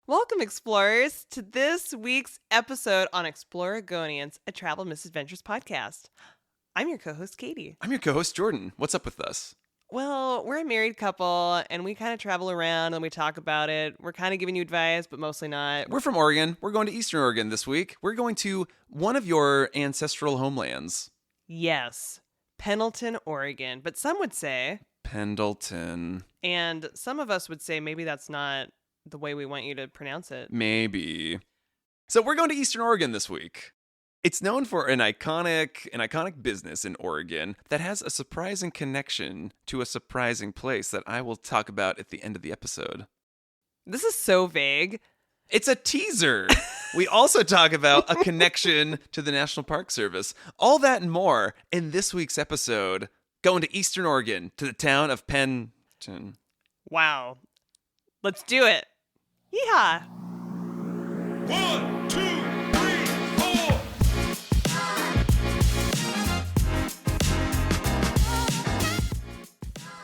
Welcome, explorers, to this week's episode on Exploragonians, a travel misadventures podcast. I'm your co-host, Katie. I'm your co-host, Jordan. What's up with us? Well, we're a married couple, and we kind of travel around and we talk about it. We're kind of giving you advice, but mostly not. We're from Oregon. We're going to Eastern Oregon this week. We're going to one of your ancestral homelands. Yes, Pendleton, Oregon. But some would say... Pendleton. And some of us would say maybe that's not the way we want you to pronounce it. Maybe. So we're going to Eastern Oregon this week. It's known for an iconic business in Oregon that has a surprising connection to a surprising place that I will talk about at the end of the episode. This is so vague. It's a teaser. We also talk about a connection to the National Park Service. All that and more in this week's episode, going to Eastern Oregon, to the town of Pendleton. Wow. Let's do it. Yeehaw! 1, 2, 3, 4.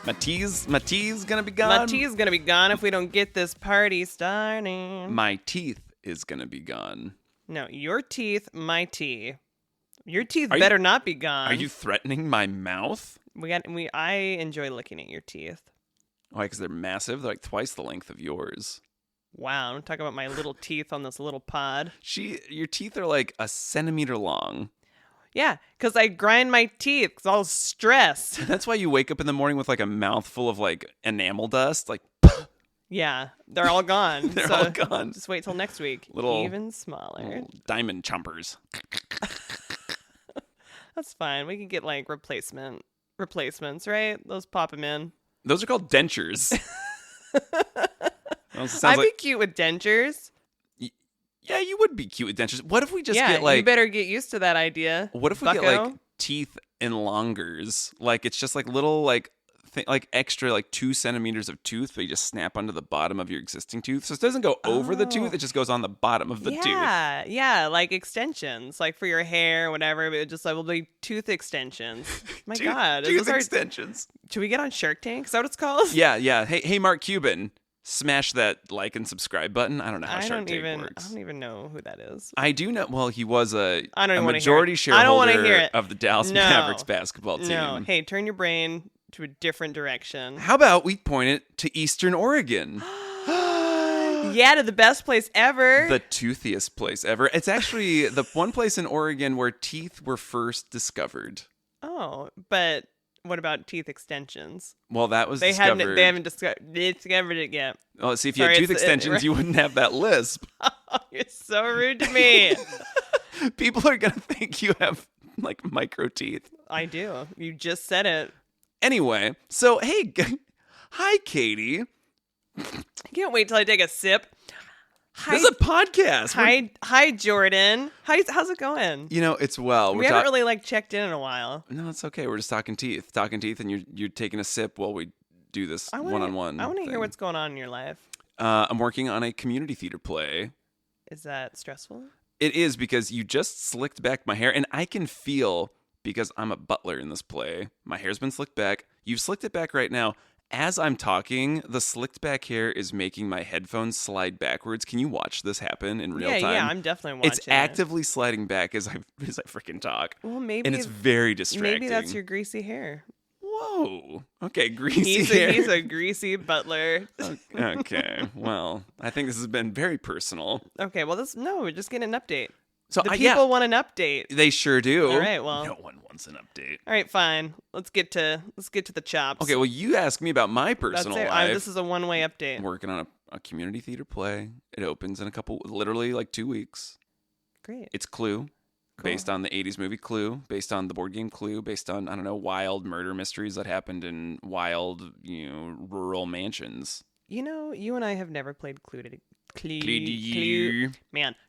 My tea's gonna be gone. My tea is gonna be gone if we don't get this party started. My teeth is gonna be gone. No, your teeth, my tea. Your teeth Are you- better not be gone. Are you threatening my mouth? I enjoy looking at your teeth. Why? Because they're massive. They're like twice the length of yours. Wow, I'm talking about my little teeth on this little pod. Your teeth are like a centimeter long. Yeah, because I grind my teeth because I'll stress. That's why you wake up in the morning with like a mouthful of like enamel dust. Like, Yeah, they're all gone. They're so all gone. Just wait till next week. Little- Even smaller. little diamond chompers. That's fine. We can get like replacements, right? Those pop them in. Those are called dentures. I'd Sounds be like, cute with dentures. yeah, you would be cute with dentures. What if we just yeah, get like, you better get used to that idea. what if we bucko. get like teeth enlongers? Like it's just like little like extra like 2 centimeters of tooth that you just snap onto the bottom of your existing tooth. So it doesn't go over the tooth; it just goes on the bottom of the tooth. Yeah, like extensions, like for your hair, whatever. But it just like will be tooth extensions. My God, tooth those are- extensions. should we get on Shark Tank? Is that what it's called? Yeah. Hey, Mark Cuban, smash that like and subscribe button. I don't know how Shark Tank I works. don't even know who that is. I do know. Well, he was a I don't even wanna hear majority it. I don't wanna shareholder hear it. of the Dallas No. Mavericks basketball team. No, hey, turn your brain to a different direction. How about we point it to Eastern Oregon? Yeah, to the best place ever. The toothiest place ever. It's actually the one place in Oregon where teeth were first discovered. Oh, but what about teeth extensions? Well, that was They discovered. haven't discovered it yet. Oh, see, if you Sorry, had tooth it's- extensions, you wouldn't have that lisp. You're so rude to me. People are gonna think you have like micro teeth. I do. You just said it. Anyway, so hey, hi, Katie. I can't wait till I take a sip. This is a podcast. Hi, Jordan. How's it going? You know, it's well. We haven't really like checked in a while. No, it's okay. We're just talking teeth, and you're taking a sip while we do this I wanna- one-on-one. I want to hear thing. what's going on in your life. I'm working on a community theater play. Is that stressful? It is because you just slicked back my hair, and I can feel, because I'm a butler in this play, my hair's been slicked back. You've slicked it back right now. As I'm talking, the slicked back hair is making my headphones slide backwards. Can you watch this happen in real time? Yeah, I'm definitely watching. It's actively sliding back as I freaking talk. Well, maybe And it's very distracting. maybe that's your greasy hair. Whoa. Okay, greasy hair. He's a greasy butler. Okay. Well, I think this has been very personal. Okay, well, we're just getting an update. So The yeah, people want an update. they sure do. All right, well. No one wants an update. All right, fine. Let's get to the chops. Okay, well, you asked me about my that's personal it. life. This is a one-way update. I'm working on a community theater play. It opens in literally like 2 weeks. Great. It's Clue, based on the 80s movie Clue, based on the board game Clue, based on, I don't know, wild murder mysteries that happened in wild, rural mansions. You know, you and I have never played Clue Clue.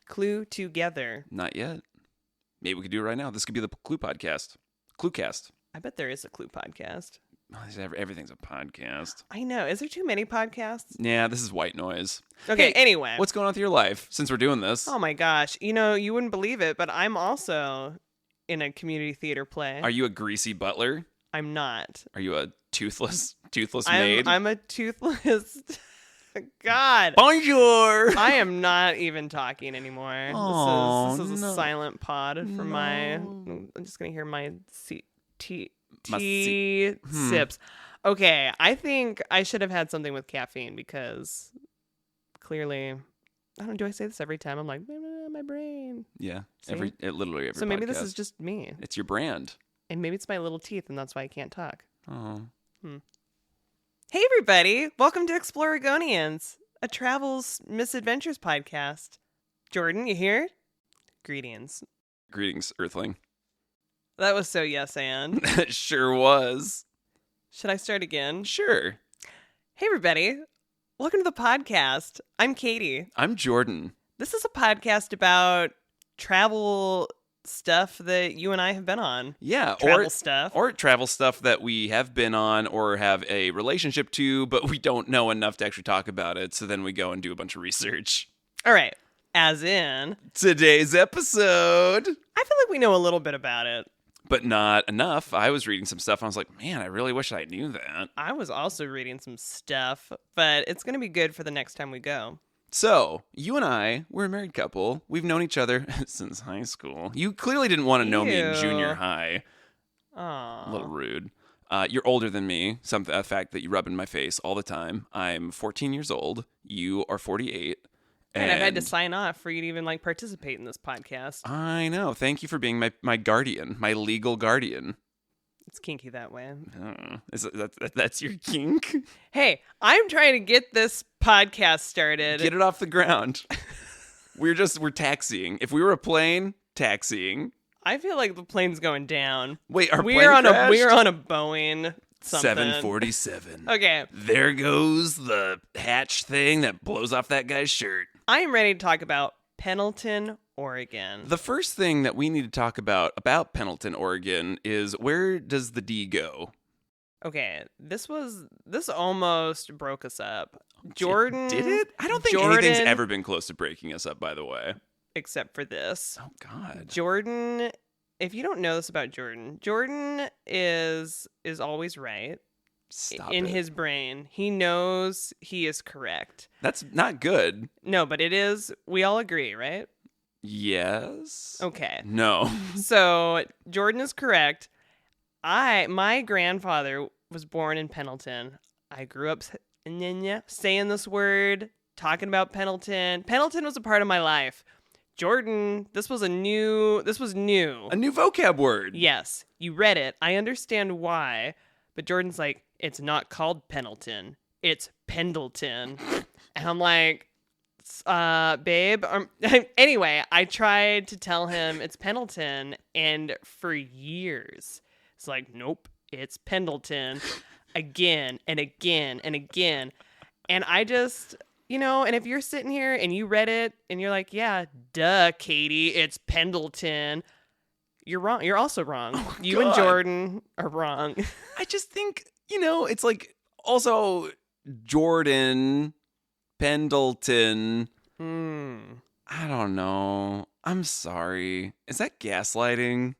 Clue together. Not yet. Maybe we could do it right now. This could be the Clue podcast. Cluecast. I bet there is a Clue podcast. Everything's a podcast. I know. Is there too many podcasts? Yeah, this is white noise. Okay, Hey, anyway. What's going on with your life since we're doing this? Oh my gosh. You know, you wouldn't believe it, but I'm also in a community theater play. Are you a greasy butler? I'm not. Are you a toothless maid? I'm a toothless God. Bonjour. I am not even talking anymore. Oh, this is no. a silent pod for my. No. I'm just gonna hear my tea My sips. Okay, I think I should have had something with caffeine because clearly, I don't. Do I say this every time? I'm like my brain. Yeah. See? Literally every So maybe this podcast. is just me, It's your brand. and maybe it's my little teeth, and that's why I can't talk. Oh. Hey, everybody! Welcome to Exploragonians, a travels misadventures podcast. Jordan, you here? Greetings. Greetings, Earthling. That was so yes and. It sure was. Should I start again? Sure. Hey, everybody! Welcome to the podcast. I'm Katie. I'm Jordan. This is a podcast about travel stuff that you and I have been on. Yeah. Travel stuff. Or travel stuff that we have been on or have a relationship to, but we don't know enough to actually talk about it. So then we go and do a bunch of research. All right. As in, Today's episode. I feel like we know a little bit about it. But not enough. I was reading some stuff and I was like, man, I really wish I knew that. I was also reading some stuff, but it's going to be good for the next time we go. So, you and I, we're a married couple. We've known each other since high school. You clearly didn't want to know me in Ew. junior high. Aww. A little rude. You're older than me, a fact that you rub in my face all the time. I'm 14 years old. You are 48. And I've had to sign off for you to even participate in this podcast. I know. Thank you for being my guardian, my legal guardian. It's kinky that way. That's your kink? Hey, I'm trying to get this podcast started. Get it off the ground. We're taxiing. If we were a plane, taxiing. I feel like the plane's going down. Wait, our we're plane on crashed? we're on a Boeing something. 747. Okay. There goes the hatch thing that blows off that guy's shirt. I am ready to talk about Pendleton, Oregon. The first thing that we need to talk about Pendleton, Oregon is where does the D go? Okay, this almost broke us up. Jordan Did it? I don't think Jordan, anything's ever been close to breaking us up, by the way. except for this. Oh God. Jordan, if you don't know this about Jordan, Jordan is always right. Stop in it. his brain. He knows he is correct. That's not good. No, but it is. We all agree, right? Yes. Okay. No. So Jordan is correct. My grandfather was born in Pendleton. I grew up saying this word, talking about Pendleton. Pendleton was a part of my life. Jordan, this was new. A new vocab word. Yes, you read it. I understand why. But Jordan's like, it's not called Pendleton. It's Pendleton. And I'm like, babe. Anyway, I tried to tell him it's Pendleton. And for years, it's like, nope, it's Pendleton. Again and again and again. And I just, and if you're sitting here and you read it and you're like, yeah, duh, Katie, it's Pendleton. You're wrong. You're also wrong. Oh, you and God. Jordan are wrong. I just think, it's like also Jordan, Pendleton. I don't know. I'm sorry. Is that gaslighting?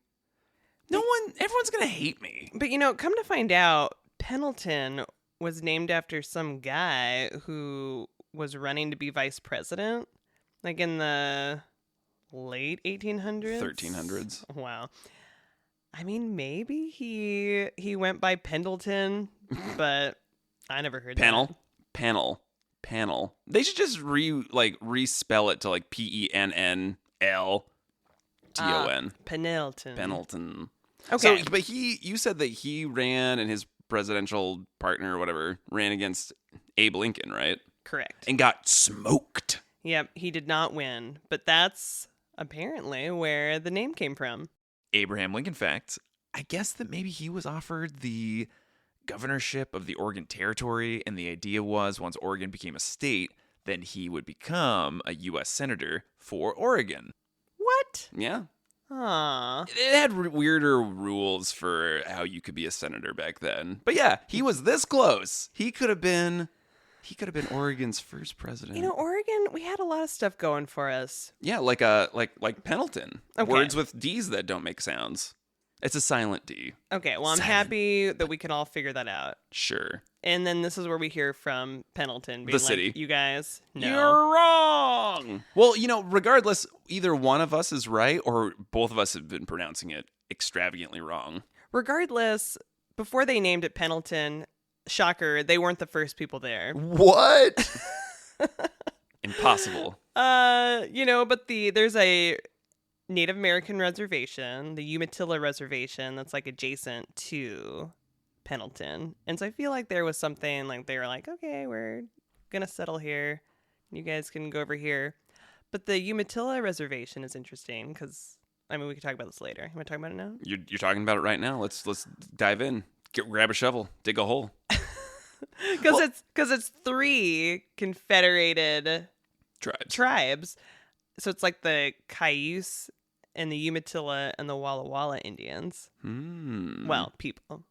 Everyone's going to hate me. But, come to find out, Pendleton was named after some guy who was running to be vice president, like in the late 1800s? 1300s. Wow. I mean, maybe he went by Pendleton, but I never heard that. Panel. They should just respell it to like Pennlton. Pendleton. Okay. Okay. So, but you said that he ran and his presidential partner or whatever ran against Abe Lincoln, right? Correct. And got smoked. Yep, he did not win, but that's apparently where the name came from. Abraham Lincoln fact. I guess that maybe he was offered the governorship of the Oregon Territory, and the idea was once Oregon became a state, then he would become a U.S. Senator for Oregon. What? Yeah. Aw. It had weirder rules for how you could be a senator back then. But yeah, he was this close. He could have been Oregon's first president. Oregon, we had a lot of stuff going for us. Yeah, like Pendleton. Okay. Words with D's that don't make sounds. It's a silent D. Okay, well, I'm Silent. happy that we can all figure that out. Sure. And then this is where we hear from Pendleton being The city. like, you guys, no. You're wrong. Well, regardless, either one of us is right or both of us have been pronouncing it extravagantly wrong. Regardless, before they named it Pendleton, shocker, they weren't the first people there. What? Impossible. But there's a Native American reservation, the Umatilla Reservation, that's like adjacent to Pendleton. And so I feel like there was something like they were like, okay, we're going to settle here. You guys can go over here. But the Umatilla Reservation is interesting because, we could talk about this later. You want to talk about it now? You're talking about it right now. Let's dive in. Grab a shovel. Dig a hole. Because it's 3 confederated Tribes. So it's like the Cayuse and the Umatilla and the Walla Walla Indians. Well, people.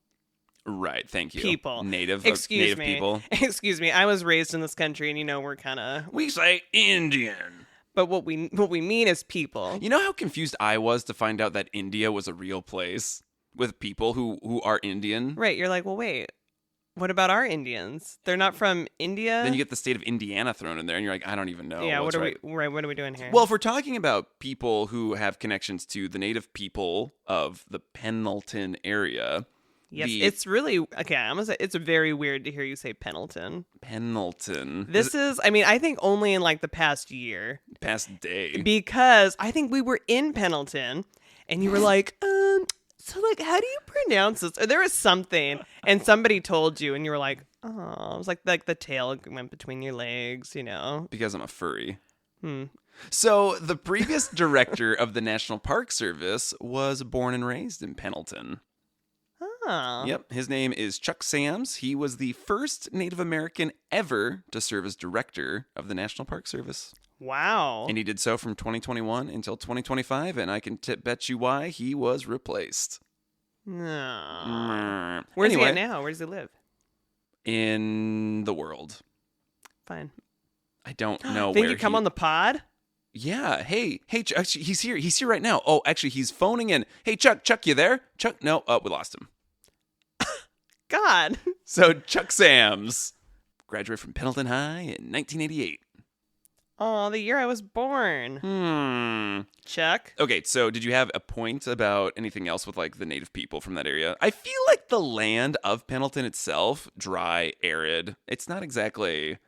Right, thank you. People. Native Excuse me. people. Excuse me. I was raised in this country, and we're kind of. We say Indian. But what we mean is people. You know how confused I was to find out that India was a real place with people who are Indian? Right. You're like, well, wait. What about our Indians? They're not from India. Then you get the state of Indiana thrown in there, and you're like, I don't even know. Yeah. What are we doing here? Well, if we're talking about people who have connections to the native people of the Pendleton area. Yes, it's really okay. I'm gonna say it's very weird to hear you say Pendleton. Pendleton. This is I think only in like the past year. Past day. Because I think we were in Pendleton, and you were like, so like, how do you pronounce this? Or there was something, and somebody told you, and you were like, oh, it was like the tail went between your legs, Because I'm a furry. So the previous director of the National Park Service was born and raised in Pendleton. Oh. Yep, his name is Chuck Sams. He was the first Native American ever to serve as director of the National Park Service. Wow. And he did so from 2021 until 2025, and I can bet you why he was replaced. No. Where's he at now? Where does he live? In the world. Fine. I don't know Think where you come on the pod? Yeah. Hey, Chuck, he's here. He's here right now. Oh, actually, he's phoning in. Hey, Chuck, you there? Chuck, no. Oh, we lost him. God. So Chuck Sams graduated from Pendleton High in 1988. Oh, the year I was born. Chuck. Okay, so did you have a point about anything else with like the native people from that area? I feel like the land of Pendleton itself, dry, arid. It's not exactly,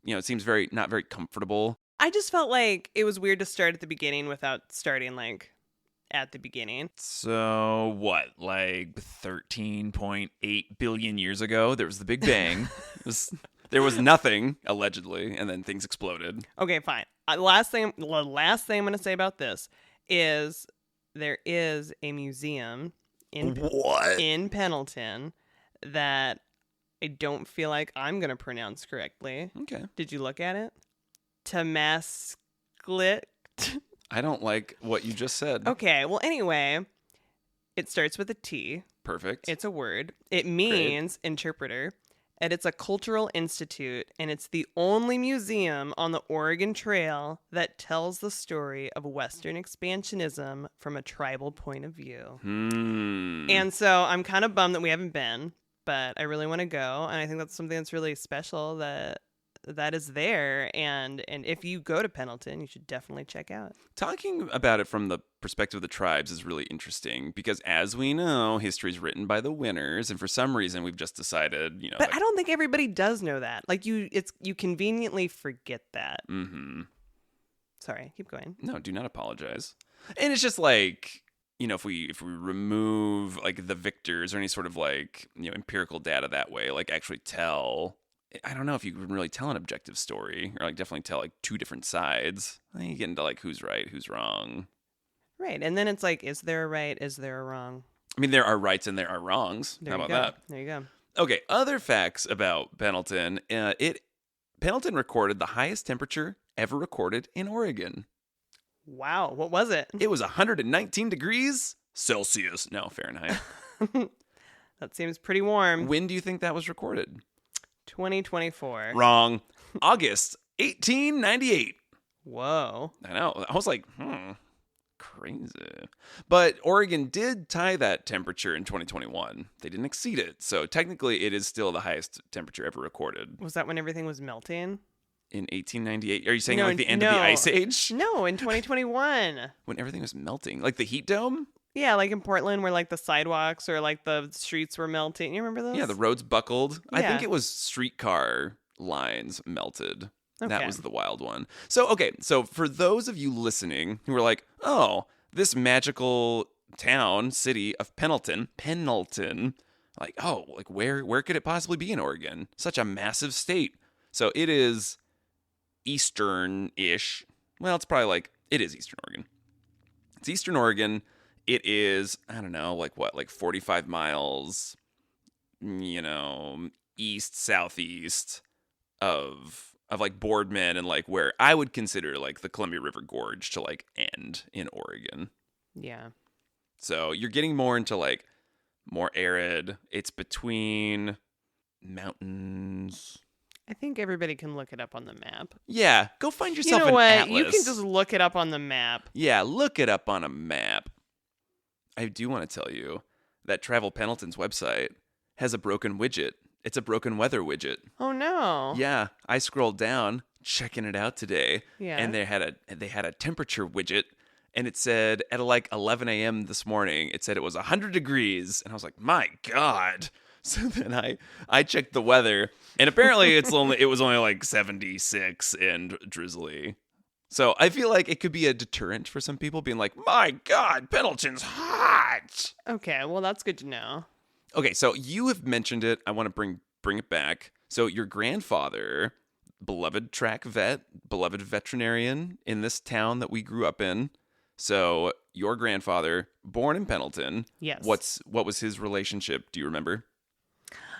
it seems not very comfortable. I just felt like it was weird to start at the beginning without starting like at the beginning. So what, like 13.8 billion years ago, there was the Big Bang. There was nothing, allegedly, and then things exploded. Okay, fine. The last thing I'm going to say about this is there is a museum in Pendleton that I don't feel like I'm going to pronounce correctly. Okay. Did you look at it? Tamasklit. I don't like what you just said. Okay, well, anyway, it starts with a T. Perfect. It's a word. It means interpreter. And it's a cultural institute, and it's the only museum on the Oregon Trail that tells the story of Western expansionism from a tribal point of view. And so I'm kind of bummed that we haven't been, but I really want to go, and I think that's something that's really special that is there, and if you go to Pendleton, you should definitely check out. Talking about it from the perspective of the tribes is really interesting because, as we know, history is written by the winners, and for some reason, we've just decided, But I don't think everybody does know that. Like you conveniently forget that. Mm-hmm. Sorry, keep going. No, do not apologize. And it's just like, if we remove like the victors or any sort of like empirical data that way, like actually tell. I don't know if you can really tell an objective story or like definitely tell like two different sides. Then you get into like who's right, who's wrong. Right. And then it's like, is there a right? Is there a wrong? I mean, there are rights and there are wrongs. How about that? There you go. Okay. Other facts about Pendleton. Pendleton recorded the highest temperature ever recorded in Oregon. Wow. What was it? It was 119 degrees Celsius. No, Fahrenheit. That seems pretty warm. When do you think that was recorded? 2024. Wrong. August 1898. Whoa. I know. I was like, Crazy. But Oregon did tie that temperature in 2021. They didn't exceed it. So technically, it is still the highest temperature ever recorded. Was that when everything was melting? In 1898. Are you saying No, like the end of the Ice Age? No, in 2021. When everything was melting? Like the heat dome? Yeah, like in Portland where like the sidewalks or like the streets were melting. You remember those? Yeah, the roads buckled. I think Yeah. it was streetcar lines melted. That Okay. was the wild one. So, okay. So for those of you listening who are like, oh, this magical town, city of Pendleton, like, oh, like where could it possibly be in Oregon? Such a massive state. So it is eastern-ish. Well, it's probably like, it is Eastern Oregon. It's Eastern Oregon. It is, I don't know, like what, like 45 miles, east, southeast of like Boardman and like where I would consider like the Columbia River Gorge to like end in Oregon. Yeah. So you're getting more into like more arid. It's between mountains. I think everybody can look it up on the map. Yeah, go find yourself You know an what? atlas. You can just look it up on the map. Yeah, look it up on a map. I do want to tell you that Travel Pendleton's website has a broken widget. It's a broken weather widget. Oh no. Yeah, I scrolled down checking it out today, Yeah. and they had a temperature widget, and it said at like 11 a.m. this morning, it said it was 100 degrees, and I was like, my God. So then I checked the weather, and apparently it was only like 76 and drizzly. So I feel like it could be a deterrent for some people being like, my God, Pendleton's hot. Okay, well that's good to know. Okay, so you have mentioned it. I want to bring it back. So your grandfather, beloved track vet, beloved veterinarian in this town that we grew up in. So your grandfather, born in Pendleton. Yes. What was his relationship? Do you remember?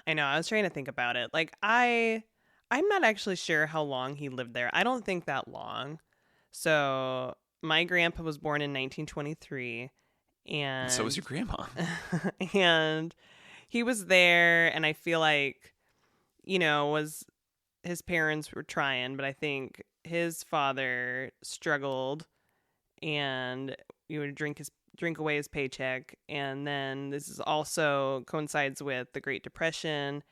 I know. I was trying to think about it. Like I'm not actually sure how long he lived there. I don't think that long. So my grandpa was born in 1923, and So was your grandma. and he was there, and I feel like, was his parents were trying, but I think his father struggled, and you would drink away his paycheck, and then this is also coincides with the Great Depression,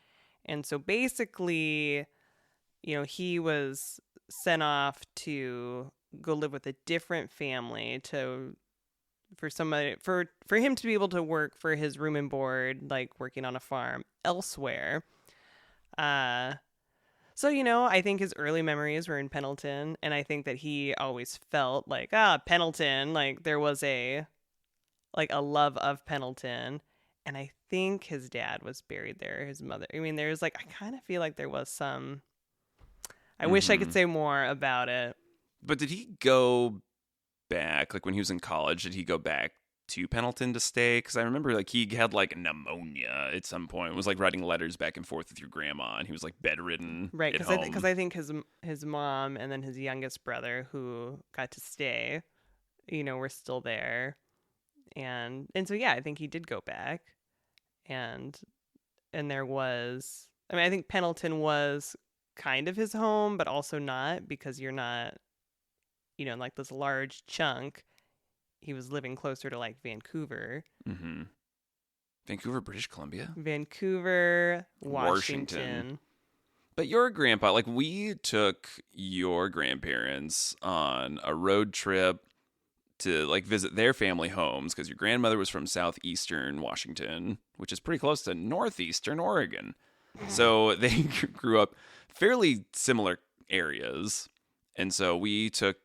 and so basically, he was sent off to go live with a different family for him to be able to work for his room and board, like working on a farm elsewhere. So, I think his early memories were in Pendleton, and I think that he always felt like, Pendleton, like there was a love of Pendleton. And I think his dad was buried there, his mother. I mean, I kind of feel like there was some, I wish I could say more about it. But did he go back, like when he was in college, did he go back to Pendleton to stay? Because I remember like he had like pneumonia at some point. It was like writing letters back and forth with your grandma, and he was like bedridden. Right, because I think his mom and then his youngest brother who got to stay, were still there. And so yeah, I think he did go back. And there was, I think Pendleton was kind of his home, but also not, because you're not, like this large chunk. He was living closer to like Vancouver. Mm-hmm. Vancouver, British Columbia? Vancouver, Washington. But your grandpa, like we took your grandparents on a road trip to like visit their family homes because your grandmother was from southeastern Washington, which is pretty close to northeastern Oregon. So they grew up fairly similar areas. And so we took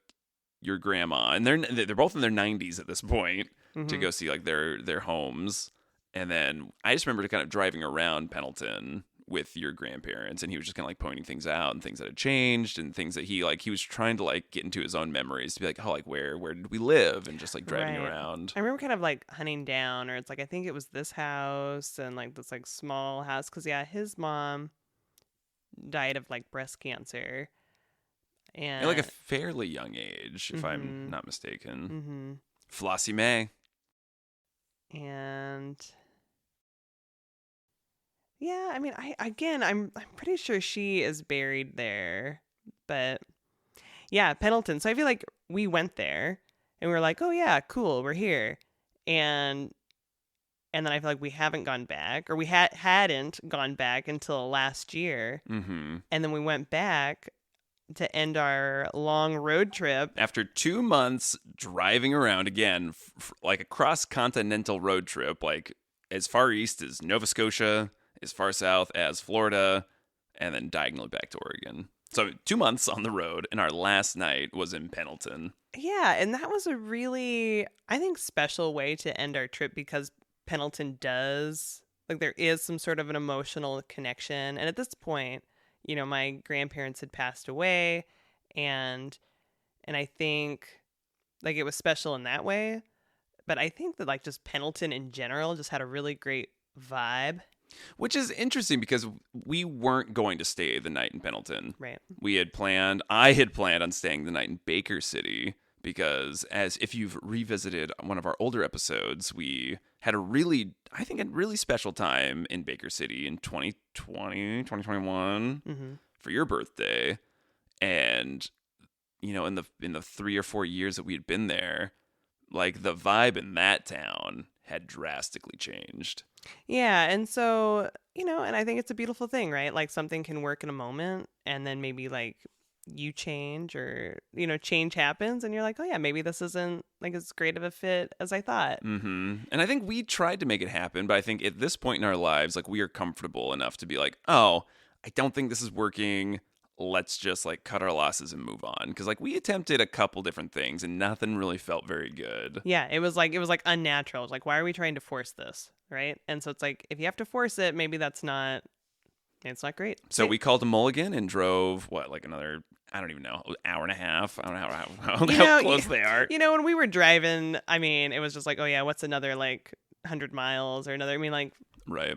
your grandma, and they're both in their 90s at this point, to go see like their homes. And then I just remember kind of driving around Pendleton with your grandparents, and he was just kind of like pointing things out and things that had changed and things that he was trying to like get into his own memories to be like, oh, like where did we live, and just like driving around. I remember kind of like hunting down, or it's like I think it was this house and like this like small house, because his mom died of like breast cancer, and At like a fairly young age, if I'm not mistaken. Flossie Mae. And yeah, I mean, I'm pretty sure she is buried there, but yeah, Pendleton. So I feel like we went there, And we were like, oh yeah, cool, we're here. And then I feel like we haven't gone back, or we hadn't gone back until last year. Mm-hmm. And then we went back to end our long road trip. After 2 months driving around again, like a cross-continental road trip, like as far east as Nova Scotia, as far south as Florida, and then diagonally back to Oregon. So 2 months on the road, and our last night was in Pendleton. Yeah, and that was a really, I think, special way to end our trip, because Pendleton does, like, there is some sort of an emotional connection. And at this point, you know, my grandparents had passed away, and I think, like, it was special in that way. But I think that, like, just Pendleton in general just had a really great vibe. Which is interesting because we weren't going to stay the night in Pendleton. Right. I had planned on staying the night in Baker City because, as if you've revisited one of our older episodes, we had a really special time in Baker City in 2020, 2021 for your birthday. And, you know, in the 3 or 4 years that we had been there, like, the vibe in that town had drastically changed. Yeah, and so, you know, and I think it's a beautiful thing, right? Like, something can work in a moment, and then maybe, like, you change, or, you know, change happens, and you're like, oh yeah, maybe this isn't, like, as great of a fit as I thought. Mm-hmm. And I think we tried to make it happen, but I think at this point in our lives, like, we are comfortable enough to be like, oh, I don't think this is working. Let's just, like, cut our losses and move on. Because, like, we attempted a couple different things, and nothing really felt very good. Yeah, it was like unnatural. It was like, why are we trying to force this, right? And so it's like, if you have to force it, maybe it's not great. So we called a mulligan and drove, another, I don't even know, hour and a half. I don't know how close they are. You know, when we were driving, I mean, it was just like, oh yeah, what's another, like, 100 miles or another, I mean, like, right.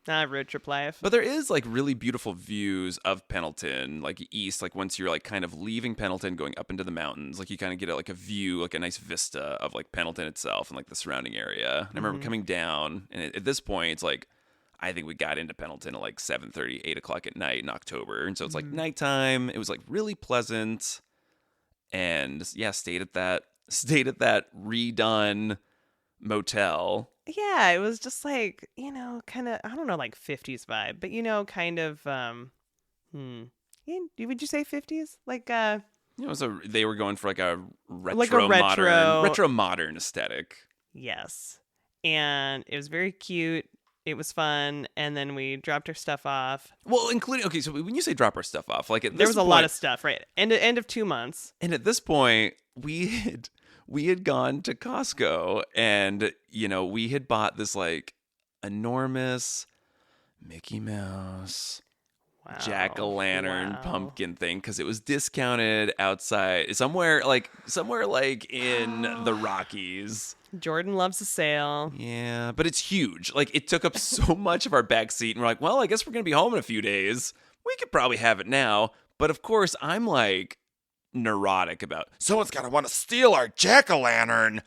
Road trip life. But there is, like, really beautiful views of Pendleton, like, east, like, once you're, like, kind of leaving Pendleton, going up into the mountains, like, you kind of get, like, a view, like, a nice vista of, like, Pendleton itself and, like, the surrounding area. And I remember coming down, and at this point, it's, like, I think we got into Pendleton at, like, 7:30, 8 o'clock at night in October. And so it's, like, nighttime. It was, like, really pleasant. And, yeah, stayed at that redone motel. Yeah, it was just like, you know, kind of, I don't know, like 50s vibe, but, you know, kind of, would you say 50s? Like, You know, so they were going for, like, a retro modern aesthetic. Yes. And it was very cute. It was fun. And then we dropped our stuff off. Well, including, okay, so when you say drop our stuff off, like, there was a lot of stuff, right? End of 2 months. And at this point, we had gone to Costco, and, you know, we had bought this, like, enormous Mickey Mouse jack-o'-lantern pumpkin thing because it was discounted outside somewhere like in the Rockies. Jordan loves a sale. Yeah, but it's huge. Like, it took up so much of our back seat, and we're like, well, I guess we're gonna be home in a few days. We could probably have it now. But of course, I'm, like, neurotic about, someone's gonna want to steal our jack-o'-lantern.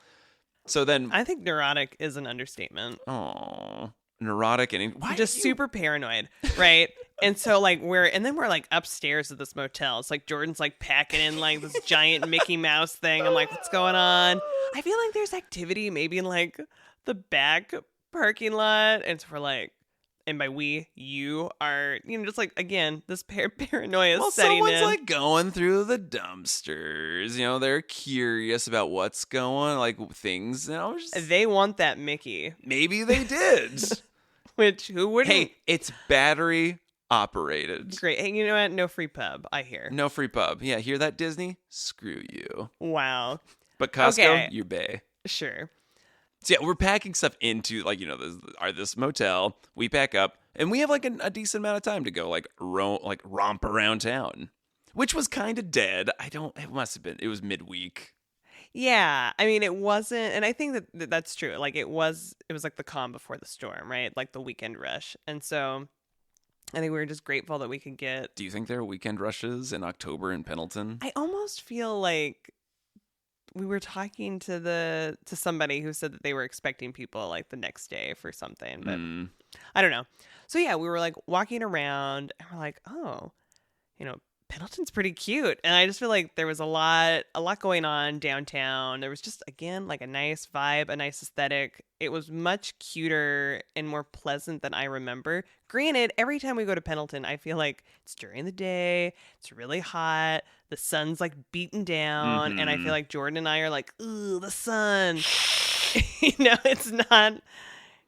So then I think neurotic is an understatement. Oh, neurotic and just super paranoid, right? And so, like, we're like upstairs at this motel. It's like Jordan's, like, packing in, like, this giant Mickey Mouse thing. I'm like, what's going on? I feel like there's activity maybe in, like, the back parking lot. And so we're like, and by we, you are, you know, just, like, again, this paranoia is setting in. Someone's, like, going through the dumpsters. You know, they're curious about what's going, like, things. You know, they want that Mickey. Maybe they did. Which, who wouldn't? Hey, it's battery operated. Great. Hey, you know what? No free pub, I hear. No free pub. Yeah, hear that, Disney? Screw you. Wow. But Costco, you bay. Sure. So yeah, we're packing stuff into, like, you know, this motel. We pack up, and we have, like, a decent amount of time to go, like, romp around town, which was kind of dead. It must have been. It was midweek. Yeah, I mean, it wasn't, and I think that's true. Like, it was like the calm before the storm, right? Like the weekend rush. And so I think we were just grateful that we could get. Do you think there are weekend rushes in October in Pendleton? I almost feel like we were talking to somebody who said that they were expecting people, like, the next day for something, but I don't know. So yeah, we were, like, walking around, and we're like, oh, you know, Pendleton's pretty cute, and I just feel like there was a lot going on downtown. There was just, again, like a nice vibe, a nice aesthetic. It was much cuter and more pleasant than I remember. Granted, every time we go to Pendleton, I feel like it's during the day, it's really hot, the sun's like beaten down, and I feel like Jordan and I are like, ooh, the sun.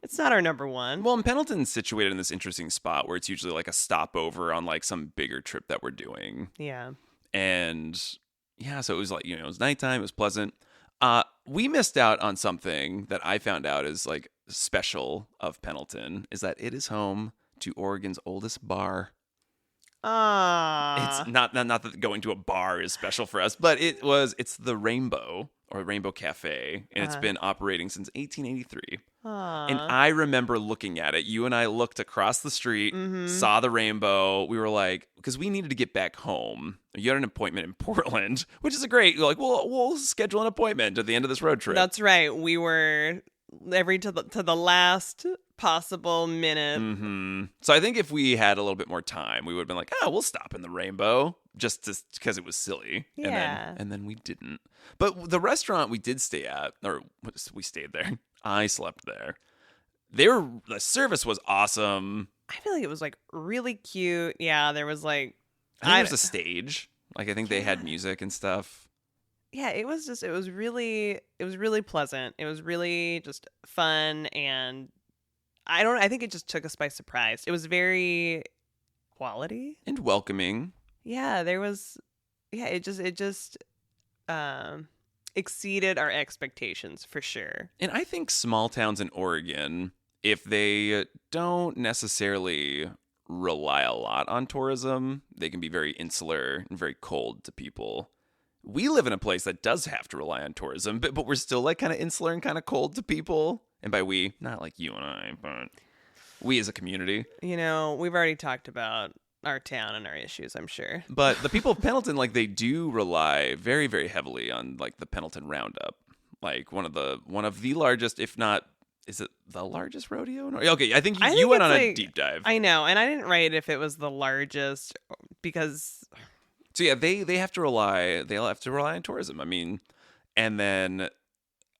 It's not our number one. Well, and Pendleton's situated in this interesting spot where it's usually like a stopover on like some bigger trip that we're doing. Yeah. And yeah, so it was like, it was nighttime, it was pleasant. We missed out on something that I found out is like special of Pendleton, is that it is home to Oregon's oldest bar. Ah. It's not that going to a bar is special for us, but it's the Rainbow, or Rainbow Cafe, and it's been operating since 1883. And I remember looking at it. You and I looked across the street, saw the rainbow. We were like, because we needed to get back home. You had an appointment in Portland, which is we're like, we'll schedule an appointment at the end of this road trip. That's right. We were to the last possible minute. So I think if we had a little bit more time, we would have been like, we'll stop in the Rainbow just because it was silly. Yeah. And then we didn't. But the restaurant we did stay at, or we stayed there. I slept there. The service was awesome. I feel like it was like really cute. Yeah, there was like I think there was a stage. Like I think they had music and stuff. Yeah, it was really pleasant. It was really just fun, and I think it just took us by surprise. It was very quality And welcoming. Yeah, it just exceeded our expectations for sure. And I think small towns in Oregon, if they don't necessarily rely a lot on tourism, they can be very insular and very cold to people. We live in a place that does have to rely on tourism, but we're still like kind of insular and kind of cold to people. And by we, not like you and I, but we as a community. We've already talked about our town and our issues, I'm sure. But the people of Pendleton, like they do rely very, very heavily on like the Pendleton Roundup, like one of the largest, if not, is it the largest rodeo? No. Okay, I think you went on a deep dive. I know, and I didn't write if it was the largest because. So yeah, they have to rely. They'll have to rely on tourism. I mean, and then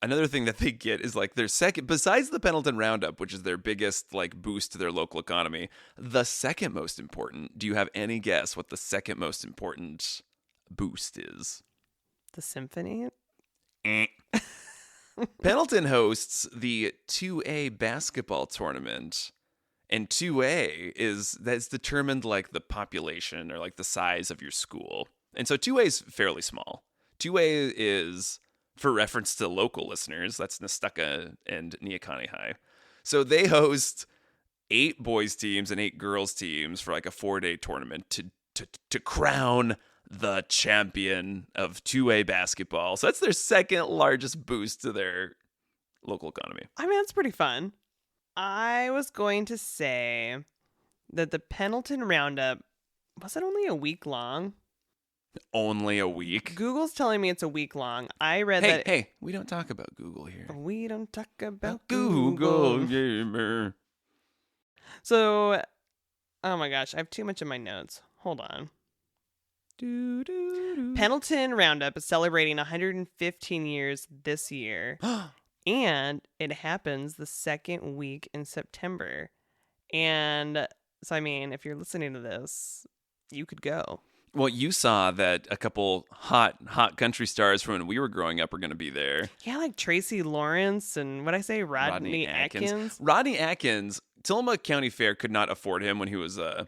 another thing that they get is like their second, besides the Pendleton Roundup, which is their biggest like boost to their local economy, the second most important. Do you have any guess what the second most important boost is? The symphony. Pendleton hosts the 2A basketball tournament. And 2A that's determined like the population or like the size of your school. And so 2A is fairly small. 2A is, for reference to local listeners, that's Nestucca and Neahkani High. So they host 8 boys teams and 8 girls teams for like a 4-day tournament to crown the champion of 2A basketball. So that's their second largest boost to their local economy. I mean, that's pretty fun. I was going to say that the Pendleton Roundup, was it only a week long? Only a week? Google's telling me it's a week long. I read that. Hey, we don't talk about Google here. We don't talk about Google Gamer. So, oh my gosh, I have too much in my notes. Hold on. Pendleton Roundup is celebrating 115 years this year. And it happens the second week in September. And so, I mean, if you're listening to this, you could go. Well, you saw that a couple hot country stars from when we were growing up are going to be there. Yeah, like Tracy Lawrence and what'd I say? Rodney Atkins. Rodney Atkins, Tillamook County Fair could not afford him when he was an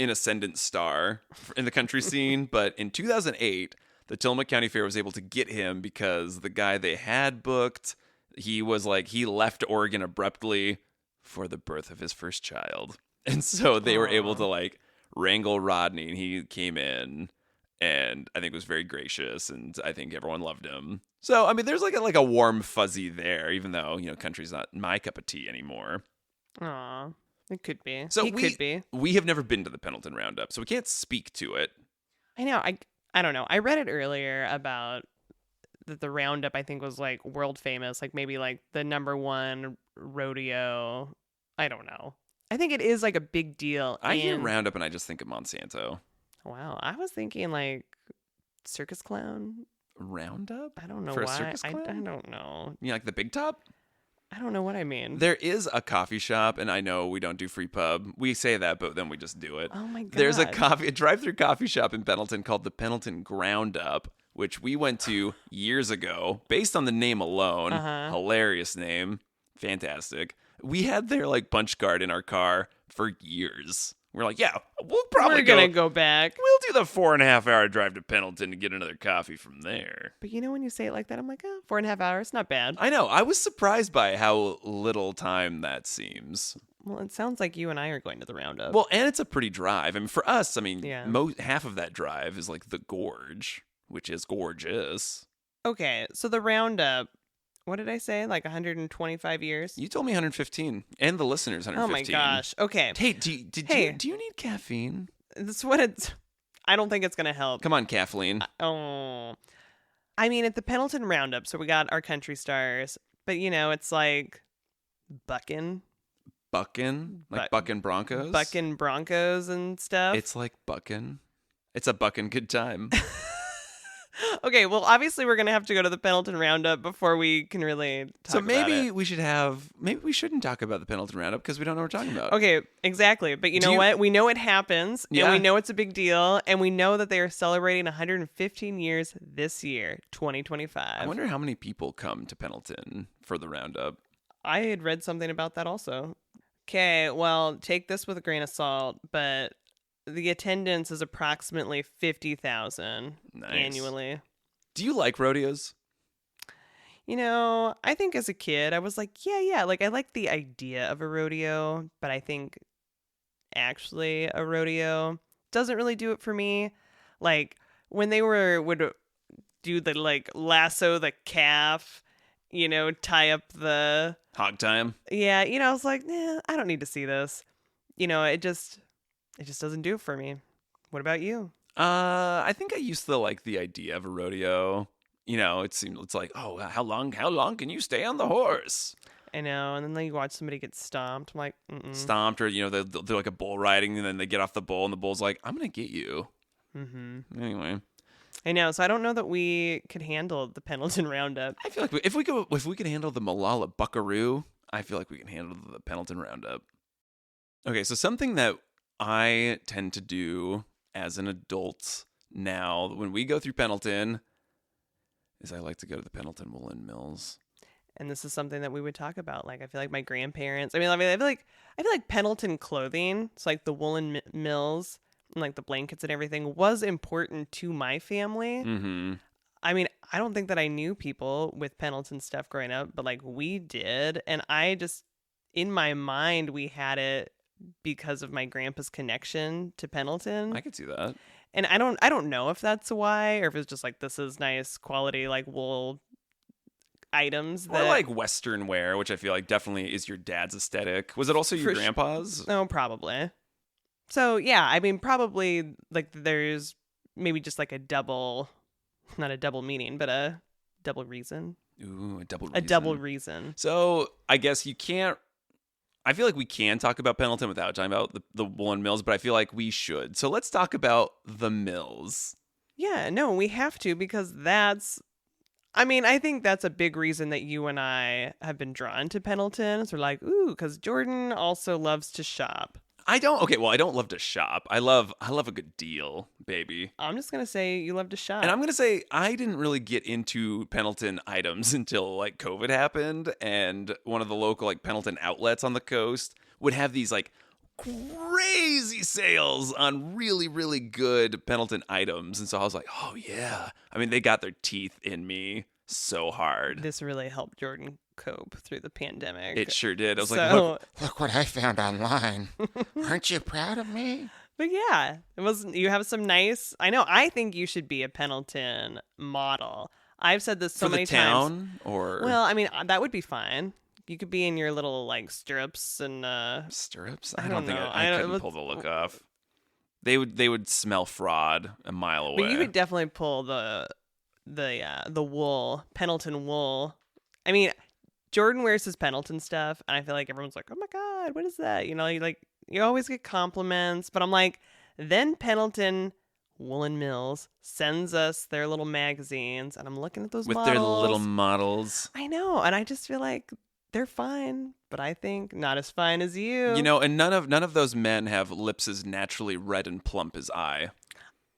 ascendant star in the country scene. But in 2008, the Tillamook County Fair was able to get him because the guy they had booked, he left Oregon abruptly for the birth of his first child. And so they were able to like wrangle Rodney, and he came in and I think was very gracious, and I think everyone loved him. So, I mean, there's like a warm fuzzy there, even though, country's not my cup of tea anymore. Aw, it could be. So could be. We have never been to the Pendleton Roundup, so we can't speak to it. I know. I don't know. I read it earlier about that the Roundup, I think, was like world famous, like maybe like the #1 rodeo. I don't know. I think it is like a big deal. I hear Roundup and I just think of Monsanto. Wow. I was thinking like circus clown. Roundup? I don't know For a why. circus I clown? don't know. You like the Big Top? I don't know what I mean. There is a coffee shop, and I know we don't do free pub. We say that, but then we just do it. Oh my god. There's a drive-through coffee shop in Pendleton called the Pendleton Ground Up, which we went to years ago, based on the name alone. Hilarious name. Fantastic. We had their like punch card in our car for years. We're like, yeah, we'll probably We're gonna go back. We'll do the 4.5-hour drive to Pendleton to get another coffee from there. But you know, when you say it like that, I'm like, 4.5 hours, not bad. I know. I was surprised by how little time that seems. Well, it sounds like you and I are going to the roundup. Well, and it's a pretty drive. I mean, for us, I mean, Yeah. half of that drive is like the gorge, which is gorgeous. Okay, so the roundup, what did I say? Like 125 years? You told me 115, and the listeners 115. Oh my gosh. Okay. Hey, do you need caffeine? That's what it's. I don't think it's going to help. Come on, Kathleen. Oh. I mean, at the Pendleton Roundup, so we got our country stars, but you know, it's like bucking Like bucking Broncos? bucking Broncos and stuff. It's like bucking. It's a bucking good time. Okay, well, obviously we're going to have to go to the Pendleton Roundup before we can really talk So about maybe it. maybe we shouldn't talk about the Pendleton Roundup because we don't know what we're talking about. Okay, exactly. But you know what? We know it happens, Yeah. and we know it's a big deal, and we know that they are celebrating 115 years this year, 2025. I wonder how many people come to Pendleton for the Roundup. I had read something about that also. Okay, well, take this with a grain of salt, but the attendance is approximately 50,000 Nice. annually. Do you like rodeos? You know, I think as a kid, I was like, yeah, like I like the idea of a rodeo, but I think actually a rodeo doesn't really do it for me. Like when they would do the like lasso the calf, you know, tie up the Hog time? yeah, you know, I was like, nah, I don't need to see this. You know, it just doesn't do it for me. What about you? I think I used to like the idea of a rodeo. You know, it's like, oh, how long can you stay on the horse? I know, and then like, you watch somebody get stomped. I'm like, Stomped, or you know, they'll do like a bull riding, and then they get off the bull, and the bull's like, I'm gonna get you. Anyway, I know, so I don't know that we could handle the Pendleton Roundup. I feel like if we could handle the Malala Buckaroo, I feel like we can handle the Pendleton Roundup. Okay, so something that I tend to do as an adult now, when we go through Pendleton, is I like to go to the Pendleton Woolen Mills. And this is something that we would talk about. Like, I feel like my grandparents. I feel like Pendleton clothing. It's like the woolen mills and like the blankets and everything was important to my family. Mm-hmm. I mean, I don't think that I knew people with Pendleton stuff growing up, but like we did, and I just in my mind we had it because of my grandpa's connection to Pendleton. I could see that. And I don't know if that's why, or if it's just like this is nice quality like wool items that Or like Western wear, which I feel like definitely is your dad's aesthetic. Was it also your grandpa's? No, probably. So yeah, I mean, probably like there's maybe just like not a double meaning, but a double reason. Ooh, a double reason. A double reason. So I guess you can't. I feel like we can talk about Pendleton without talking about the Woolen Mills, but I feel like we should. So let's talk about the mills. Yeah, no, we have to because I think that's a big reason that you and I have been drawn to Pendleton. So we're like, ooh, because Jordan also loves to shop. I don't love to shop. I love a good deal, baby. I'm just going to say you love to shop. And I'm going to say I didn't really get into Pendleton items until like COVID happened, and one of the local like Pendleton outlets on the coast would have these like crazy sales on really, really good Pendleton items. And so I was like, oh yeah. I mean, they got their teeth in me so hard. This really helped Jordan cope through the pandemic. It sure did. I was like, Look what I found online. Aren't you proud of me? But yeah, you have some nice. I think you should be a Pendleton model. I've said this so for many the town, times. or Well, I mean that would be fine. You could be in your little like stirrups and stirrups. I I don't don't think know. I couldn't pull the look off. They would smell fraud a mile away. But you could definitely pull the wool, Pendleton wool. I mean, Jordan wears his Pendleton stuff, and I feel like everyone's like, "Oh my god, what is that?" You know, you always get compliments, but I'm like, then Pendleton Woolen Mills sends us their little magazines, and I'm looking at those With models. their little models. I know, and I just feel like they're fine, but I think not as fine as you. You know, and none of those men have lips as naturally red and plump as I.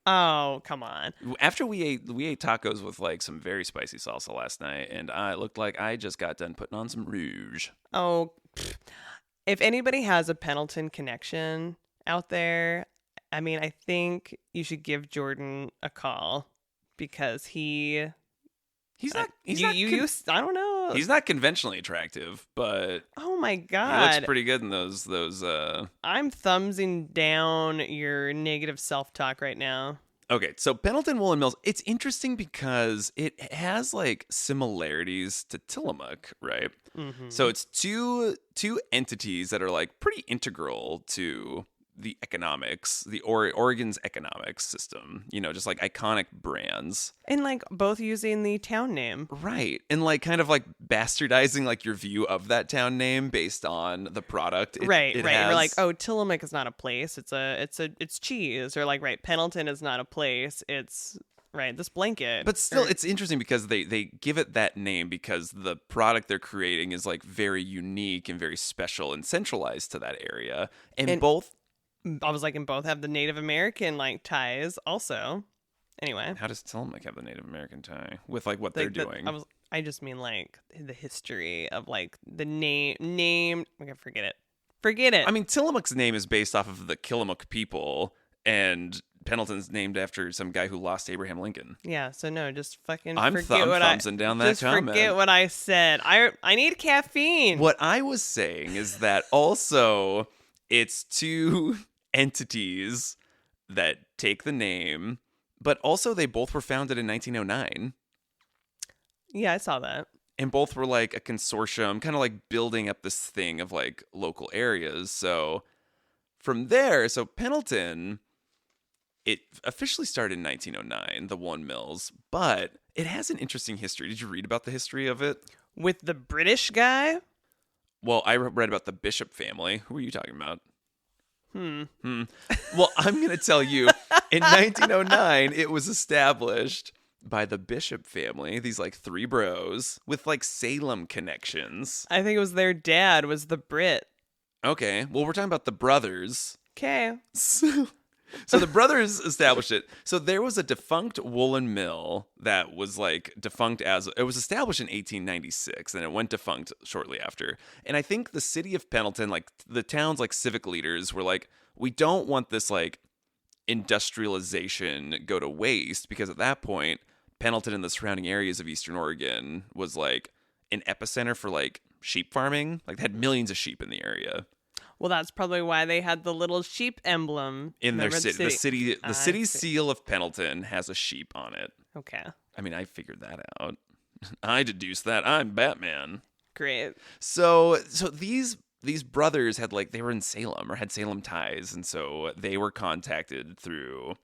Oh, come on. After we ate tacos with like some very spicy salsa last night, and I looked like I just got done putting on some rouge. Oh, pfft. If anybody has a Pendleton connection out there, I mean, I think you should give Jordan a call because I don't know. He's not conventionally attractive, but Oh my he God. looks pretty good in those I'm thumbsing down your negative self-talk right now. Okay, so Pendleton Woolen Mills, it's interesting because it has like similarities to Tillamook, right? Mm-hmm. So it's two entities that are like pretty integral to the economics, the Oregon's economics system, you know, just like iconic brands. And like both using the town name. Right. And like kind of like bastardizing like your view of that town name based on the product. Right. It We're like, has. oh, Tillamook is not a place. It's cheese. Or like, right, Pendleton is not a place. It's right, this blanket. But still, Or- it's interesting because they give it that name because the product they're creating is like very unique and very special and centralized to that area. And both. I was like, and both have the Native American like ties also. Anyway. How does Tillamook have the Native American tie with like what they're doing? I just mean like the history of like the name. Okay, forget it. I mean, Tillamook's name is based off of the Killamook people, and Pendleton's named after some guy who lost Abraham Lincoln. Yeah, so no, just fucking I'm forget what I thumbsing down that just comment. forget what I said. I need caffeine. What I was saying is that also it's two entities that take the name, but also they both were founded in 1909. Yeah, I saw that. And both were like a consortium, kind of like building up this thing of like local areas. So from there, so Pendleton, it officially started in 1909, the Woolen Mills, but it has an interesting history. Did you read about the history of it? With the British guy? Well, I read about the Bishop family. Who are you talking about? Hmm. Well, I'm going to tell you, in 1909, it was established by the Bishop family, these like three bros with like Salem connections. I think it was their dad was the Brit. Okay, well, we're talking about the brothers. Okay. So the brothers established it. So there was a defunct woolen mill that was like defunct as it was established in 1896, and it went defunct shortly after. And I think the city of Pendleton, like the town's like civic leaders were like, we don't want this like industrialization go to waste, because at that point, Pendleton and the surrounding areas of Eastern Oregon was like an epicenter for like sheep farming. Like they had millions of sheep in the area. Well, that's probably why they had the little sheep emblem In their Remember city. The I city's see. seal of Pendleton has a sheep on it. Okay. I mean, I figured that out. I deduced that. I'm Batman. Great. So these brothers had like they were in Salem or had Salem ties, and so they were contacted through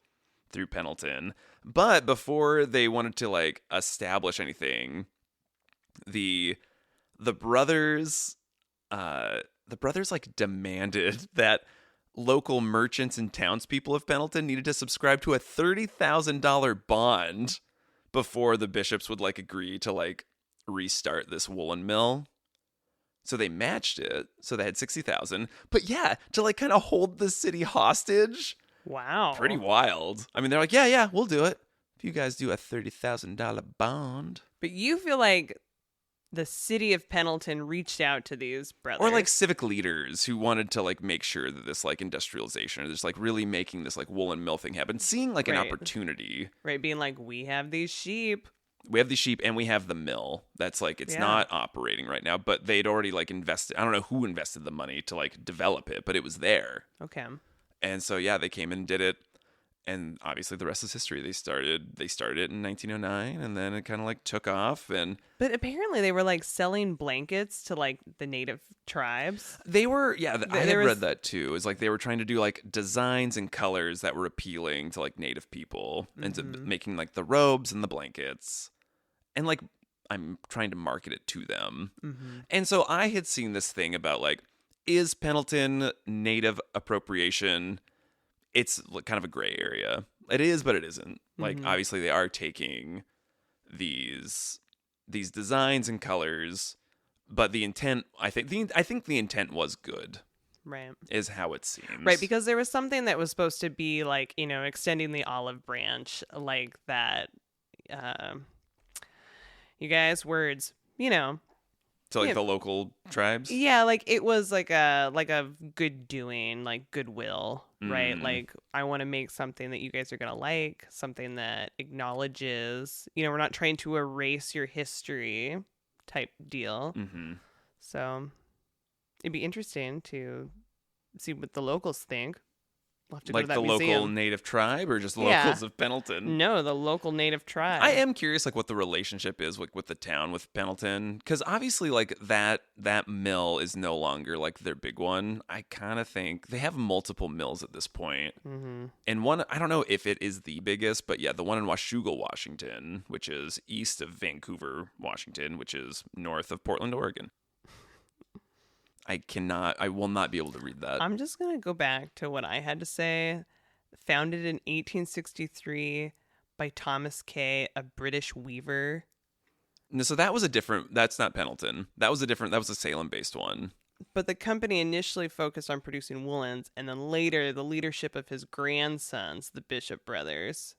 Pendleton. But before they wanted to like establish anything, the brothers like demanded that local merchants and townspeople of Pendleton needed to subscribe to a $30,000 bond before the bishops would like agree to like restart this woolen mill. So they matched it. So they had 60,000. But yeah, to like kind of hold the city hostage. Wow. Pretty wild. I mean, they're like, yeah, we'll do it. If you guys do a $30,000 bond. But you feel like the city of Pendleton reached out to these brothers. Or like civic leaders who wanted to like make sure that this like industrialization or just like really making this like woolen mill thing happen. Seeing like an Right. opportunity. Right, being like, we have these sheep. We have the sheep and we have the mill. That's like, it's Yeah. not operating right now, but they'd already like invested. I don't know who invested the money to like develop it, but it was there. Okay. And so, yeah, they came and did it. And obviously the rest is history. They started it in 1909 and then it kind of like took off. And But apparently they were like selling blankets to like the native tribes. they were, I had there was- read that too. It's like they were trying to do like designs and colors that were appealing to like native people and to making like the robes and the blankets. And like I'm trying to market it to them. And so I had seen this thing about like, is Pendleton native appropriation? It's kind of a gray area. It is, but it isn't. Like, Mhm. obviously, they are taking these designs and colors, but the intent, I think the intent was good, Right. is how it seems. Right, because there was something that was supposed to be like, extending the olive branch, like that. You guys, words, to like yeah. the local tribes. Yeah, like it was like a good doing, like goodwill, right? Mm. Like I want to make something that you guys are gonna like, something that acknowledges, we're not trying to erase your history type deal. Mm-hmm. So it'd be interesting to see what the locals think. We'll have to go Like to that the museum. local native tribe, or just Yeah. locals of Pendleton? No, the local native tribe. I am curious, like, what the relationship is with the town, with Pendleton, because obviously, like, that mill is no longer like their big one. I kind of think they have multiple mills at this point, Mm-hmm. and one, I don't know if it is the biggest, but yeah, the one in Washougal, Washington, which is east of Vancouver, Washington, which is north of Portland, Oregon. I will not be able to read that. I'm just going to go back to what I had to say. Founded in 1863 by Thomas Kay, a British weaver. No, so that was a different. That's not Pendleton. That was a Salem-based one. But the company initially focused on producing woolens, and then later the leadership of his grandsons, the Bishop brothers.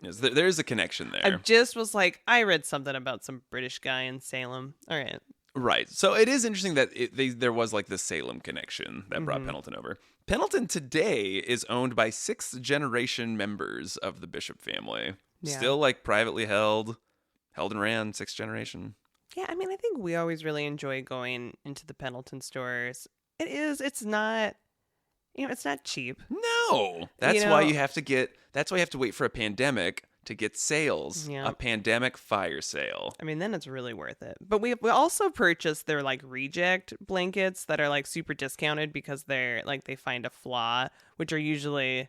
Yes, there is a connection there. I just was like, I read something about some British guy in Salem. All right. Right. So it is interesting that there was like the Salem connection that brought Mhm. Pendleton over. Pendleton today is owned by 6th generation members of the Bishop family. Yeah. Still like privately held and ran, 6th generation. Yeah, I mean, I think we always really enjoy going into the Pendleton stores. It's not, it's not cheap. No. That's why you have to wait for a pandemic to get sales. Yeah. A pandemic fire sale. I mean, then it's really worth it. But we also purchased their like reject blankets that are like super discounted because they're like they find a flaw, which are usually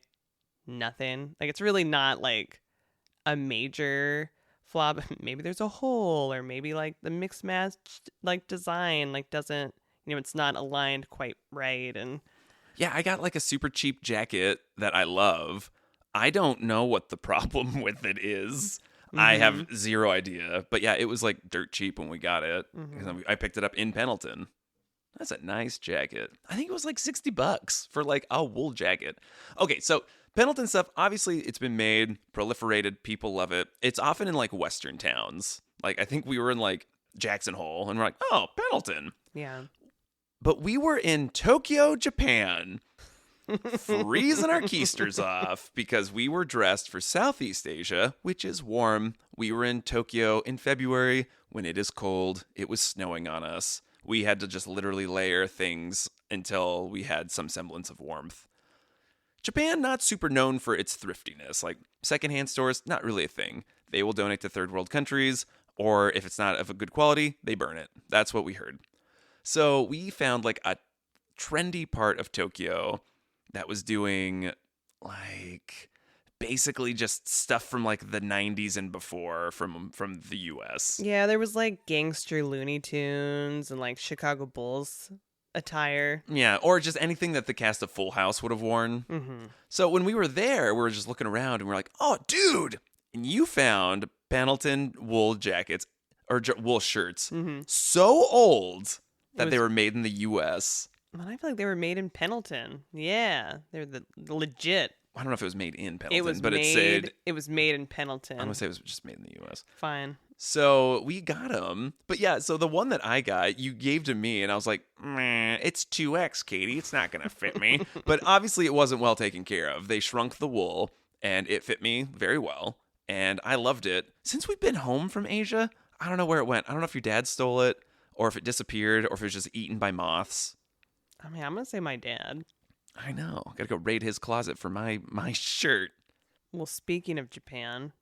nothing. Like it's really not like a major flaw, but maybe there's a hole or maybe like the mixed matched like design like doesn't, it's not aligned quite right. And Yeah, I got like a super cheap jacket that I love. I don't know what the problem with it is. I have zero idea. But yeah, it was like dirt cheap when we got it. I picked it up in Pendleton. That's a nice jacket. I think it was like $60 for like a wool jacket. Okay, so Pendleton stuff, obviously it's been made, proliferated, people love it. It's often in like Western towns. Like I think we were in like Jackson Hole and we're like, oh, Pendleton. yeah. But we were in Tokyo, Japan, freezing our keisters off because we were dressed for Southeast Asia, which is warm. We were in Tokyo in February when it is cold. It was snowing on us. We had to just literally layer things until we had some semblance of warmth. Japan, not super known for its thriftiness. Like secondhand stores, not really a thing. They will donate to third world countries, or if it's not of a good quality, they burn it. That's what we heard. So we found like a trendy part of Tokyo that was doing like basically just stuff from like the 90s and before from the US. Yeah, there was like gangster Looney Tunes and like Chicago Bulls attire. Yeah, or just anything that the cast of Full House would have worn. Mm-hmm. So when we were there, we were just looking around and we're like, "Oh, dude!" And you found Pendleton wool jackets or wool shirts Mm-hmm. so old that they was- were made in the U.S. Man, I feel like they were made in Pendleton. Yeah, they're the legit. I don't know if it was made in Pendleton, It was but made. it said It was made in Pendleton. I'm gonna say it was just made in the U.S. Fine. So we got them, but yeah. So the one that I got, you gave to me, and I was like, "Meh, it's 2X, Katie. It's not gonna fit me." But obviously, it wasn't well taken care of. They shrunk the wool, and it fit me very well, and I loved it. Since we've been home from Asia, I don't know where it went. I don't know if your dad stole it, or if it disappeared, or if it was just eaten by moths. I mean, I'm gonna say my dad. I know. Gotta go raid his closet for my shirt. Well, speaking of Japan,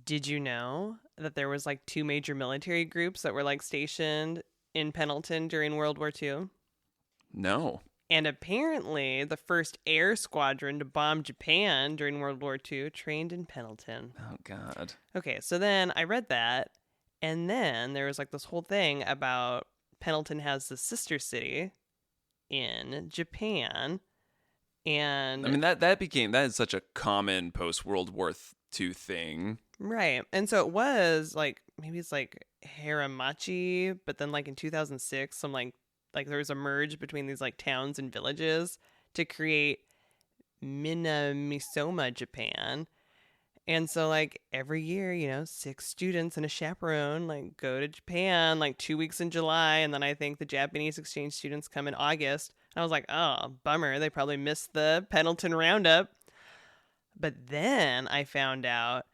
did you know that there was like 2 major military groups that were like stationed in Pendleton during World War II? No. And apparently, the first air squadron to bomb Japan during World War II trained in Pendleton. Oh God. Okay, so then I read that, and then there was like this whole thing about Pendleton has the sister city in Japan, And I mean, that is such a common post World War II thing. right. And so it was like, maybe it's like Haramachi, but then like in 2006, some like there was a merge between these like towns and villages to create Minamisoma, Japan. And so like every year, 6 students and a chaperone like go to Japan like 2 weeks in July, and then I think the Japanese exchange students come in August. And I was like, oh, bummer. They probably missed the Pendleton Roundup. But then I found out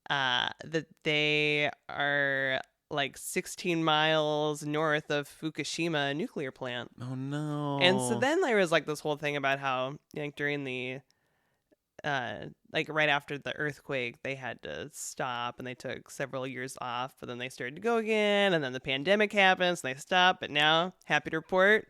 that they are like 16 miles north of Fukushima nuclear plant. Oh no. And so then there was like this whole thing about how like during the like right after the earthquake, they had to stop and they took several years off, but then they started to go again, and then the pandemic happens and they stopped. But now, happy to report,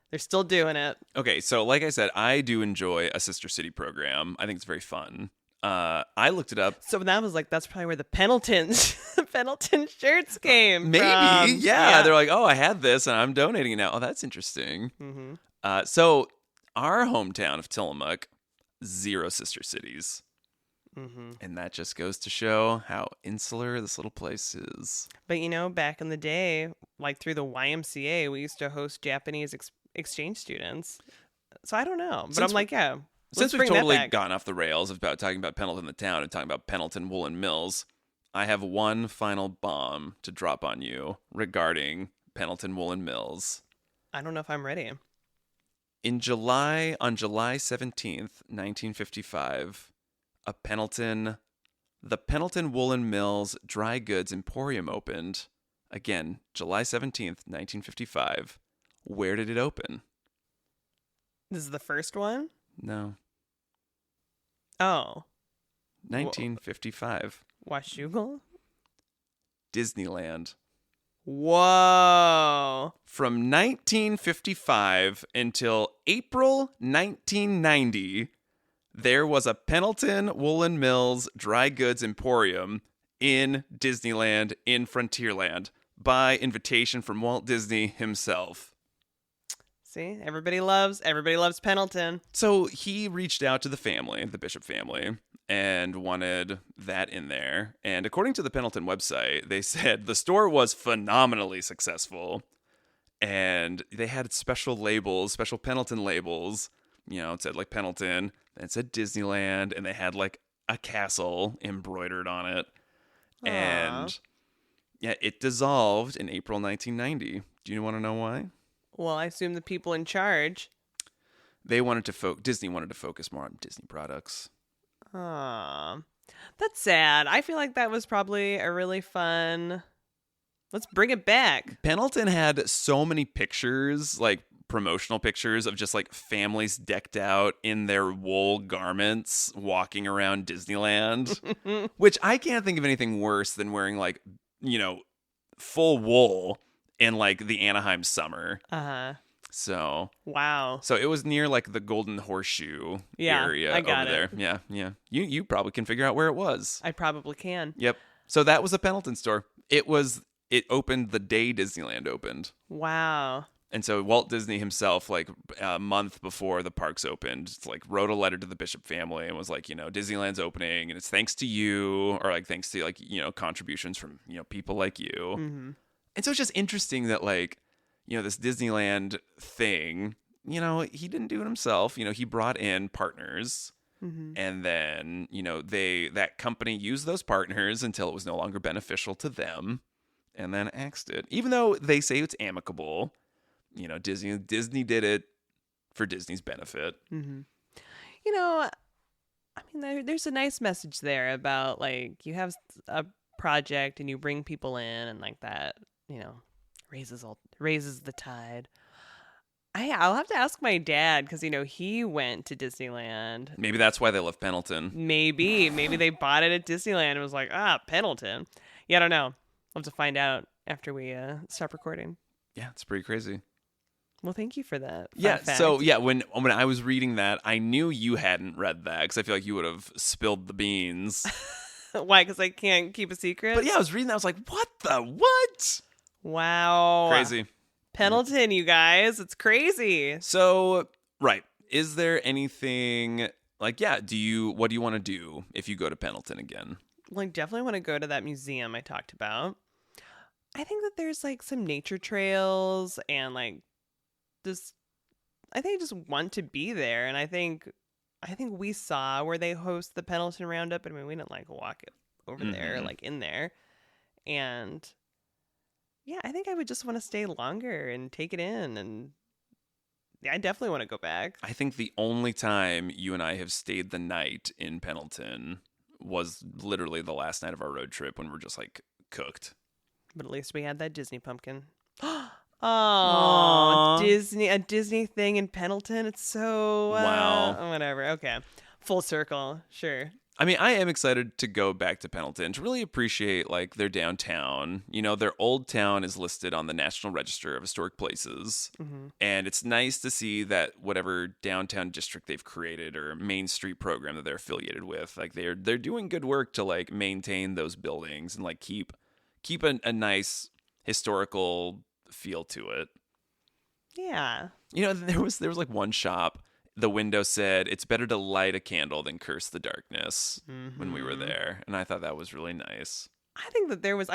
they're still doing it. Okay, so like I said, I do enjoy a sister city program. I think it's very fun. I looked it up. So that was like, that's probably where the Pendleton shirts came Maybe, from. yeah. They're like, oh, I had this and I'm donating it now. Oh, that's interesting. Mm-hmm. So our hometown of Tillamook, 0 sister cities. Mm-hmm. And that just goes to show how insular this little place is. But back in the day, like through the YMCA, we used to host Japanese exchange students. So I don't know, but I'm like, yeah. Since we've bring that totally back. gone off the rails about talking about Pendleton the town and talking about Pendleton Woolen Mills, I have one final bomb to drop on you regarding Pendleton Woolen Mills. I don't know if I'm ready. On July 17th, 1955, the Pendleton Woolen Mills Dry Goods Emporium opened. Again, July 17th, 1955. Where did it open? This is the first one? No. Oh. 1955. Washougal? Disneyland. Whoa. From 1955 until April 1990, there was a Pendleton Woolen Mills Dry Goods Emporium in Disneyland in Frontierland by invitation from Walt Disney himself. See, everybody loves Pendleton. So he reached out to the family, the Bishop family, and wanted that in there. And according to the Pendleton website, they said the store was phenomenally successful. And they had special labels, special Pendleton labels. It said like Pendleton, then it said Disneyland, and they had like a castle embroidered on it. Aww. And yeah, it dissolved in April 1990. Do you want to know why? Well, I assume the people in charge. They wanted to Disney wanted to focus more on Disney products. Aw. That's sad. I feel like that was probably a really fun... Let's bring it back. Pendleton had so many pictures, like promotional pictures of just like families decked out in their wool garments walking around Disneyland, which I can't think of anything worse than wearing like, full wool in like the Anaheim summer. Uh-huh. So wow. So it was near like the Golden Horseshoe area I got over there. Yeah. You probably can figure out where it was. I probably can. Yep. So that was a Pendleton store. It opened the day Disneyland opened. Wow. And so Walt Disney himself, like a month before the parks opened, like wrote a letter to the Bishop family and was like, Disneyland's opening and it's thanks to you, or like thanks to like, contributions from, people like you. Mm-hmm. And so it's just interesting that like, this Disneyland thing, he didn't do it himself. He brought in partners. Mm-hmm. And then, that company used those partners until it was no longer beneficial to them, and then axed it. Even though they say it's amicable, Disney did it for Disney's benefit. Mm-hmm. There's a nice message there about like you have a project and you bring people in and like that, raises the tide. I'll have to ask my dad because he went to Disneyland. Maybe that's why they love Pendleton. Maybe they bought it at Disneyland and was like, Pendleton. Yeah, I don't know. We'll have to find out after we stop recording. Yeah, it's pretty crazy. Well, thank you for that. Yeah. fact. So yeah, when I was reading that, I knew you hadn't read that because I feel like you would have spilled the beans. Why? Because I can't keep a secret. But yeah, I was reading that. I was like, what? Wow. Crazy. Pendleton, you guys. It's crazy. So, right. is there anything like, what do you want to do if you go to Pendleton again? Like, definitely want to go to that museum I talked about. I think that there's like some nature trails and like just, I think I just want to be there. And I think we saw where they host the Pendleton Roundup. I mean, we didn't like walk it over there, like in there. And yeah, I think I would just want to stay longer and take it in. And yeah, I definitely want to go back. I think the only time you and I have stayed the night in Pendleton was literally the last night of our road trip when we're just like cooked. But at least we had that Disney pumpkin. Oh, Aww. a Disney thing in Pendleton. It's so Wow. Whatever. Okay, full circle. Sure. I mean, I am excited to go back to Pendleton to really appreciate like their downtown. You know, their old town is listed on the National Register of Historic Places. And it's nice to see that whatever downtown district they've created or Main Street program that they're affiliated with, like they're doing good work to like maintain those buildings and like keep a nice historical feel to it. Yeah. You know, there was like one shop. The window said, "It's better to light a candle than curse the darkness," when we were there. And I thought that was really nice. I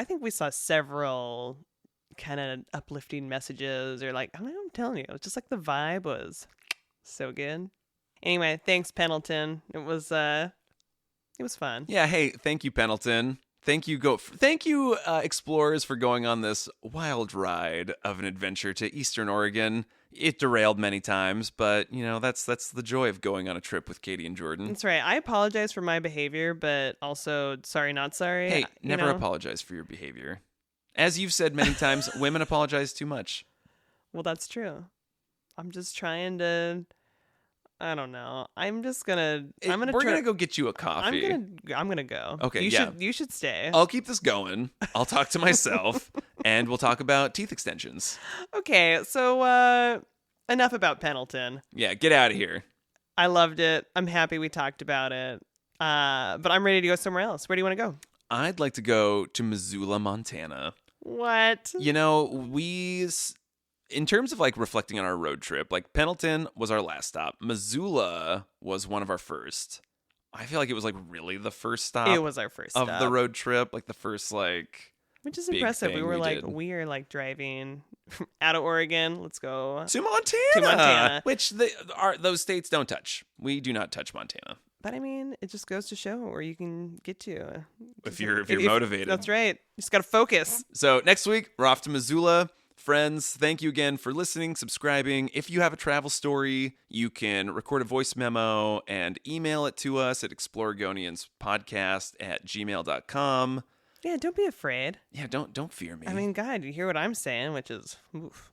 think we saw several kind of uplifting messages or like, I'm telling you, it was just like the vibe was so good. Anyway, thanks Pendleton. It was fun. Yeah, hey, thank you, Pendleton. Thank you, explorers, for going on this wild ride of an adventure to Eastern Oregon. It derailed many times, but, you know, that's the joy of going on a trip with Katie and Jordan. That's right. I apologize for my behavior, but also sorry, not sorry. Hey, never apologize for your behavior. As you've said many times, women apologize too much. Well, that's true. I'm just trying to... I don't know. We're gonna go get you a coffee. I'm gonna go. Okay, You should stay. I'll keep this going. I'll talk to myself, and we'll talk about teeth extensions. Okay, so enough about Pendleton. Yeah, get out of here. I loved it. I'm happy we talked about it. But I'm ready to go somewhere else. Where do you want to go? I'd like to go to Missoula, Montana. What? You know, in terms of like reflecting on our road trip, like Pendleton was our last stop. Missoula was one of our first. I feel like it was like really the first stop. It was our first stop of the road trip, like the first like. Which is big impressive. thing We are like driving out of Oregon. Let's go to Montana. To Montana, which those states don't touch. We do not touch Montana. But I mean, it just goes to show where you can get to if you're motivated. That's right. You just got to focus. So next week we're off to Missoula. Friends, thank you again for listening, subscribing. If you have a travel story, you can record a voice memo and email it to us at explorergonianspodcast@gmail.com. Yeah, don't be afraid. Yeah, don't fear me. I mean, God, you hear what I'm saying, which is... Oof.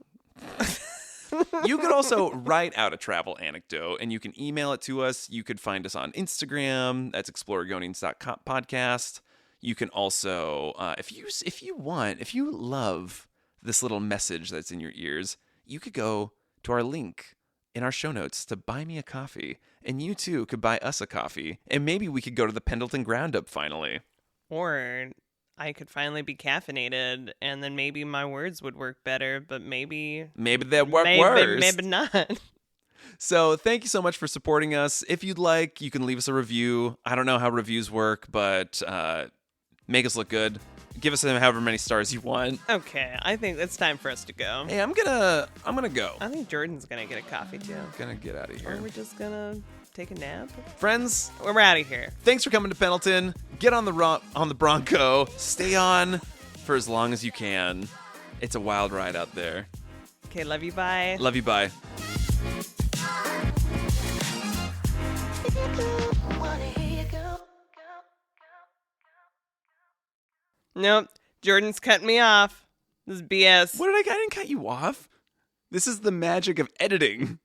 You could also write out a travel anecdote, and you can email it to us. You could find us on Instagram. That's explorergonians.podcast. You can also, if you love this little message that's in your ears, you could go to our link in our show notes to buy me a coffee, and you too could buy us a coffee, and maybe we could go to the Pendleton Roundup finally. Or I could finally be caffeinated, and then maybe my words would work better, but maybe they'd work worse. Maybe not. So thank you so much for supporting us. If you'd like, you can leave us a review. I don't know how reviews work, but make us look good. Give us however many stars you want. Okay, I think it's time for us to go. Hey, I'm gonna go. I think Jordan's gonna get a coffee too. Gonna get out of here. Or we're just gonna take a nap. Friends, we're out of here. Thanks for coming to Pendleton. Get on the Bronco. Stay on for as long as you can. It's a wild ride out there. Okay, love you. Bye. Love you. Bye. Nope. Jordan's cutting me off. This is BS. I didn't cut you off. This is the magic of editing.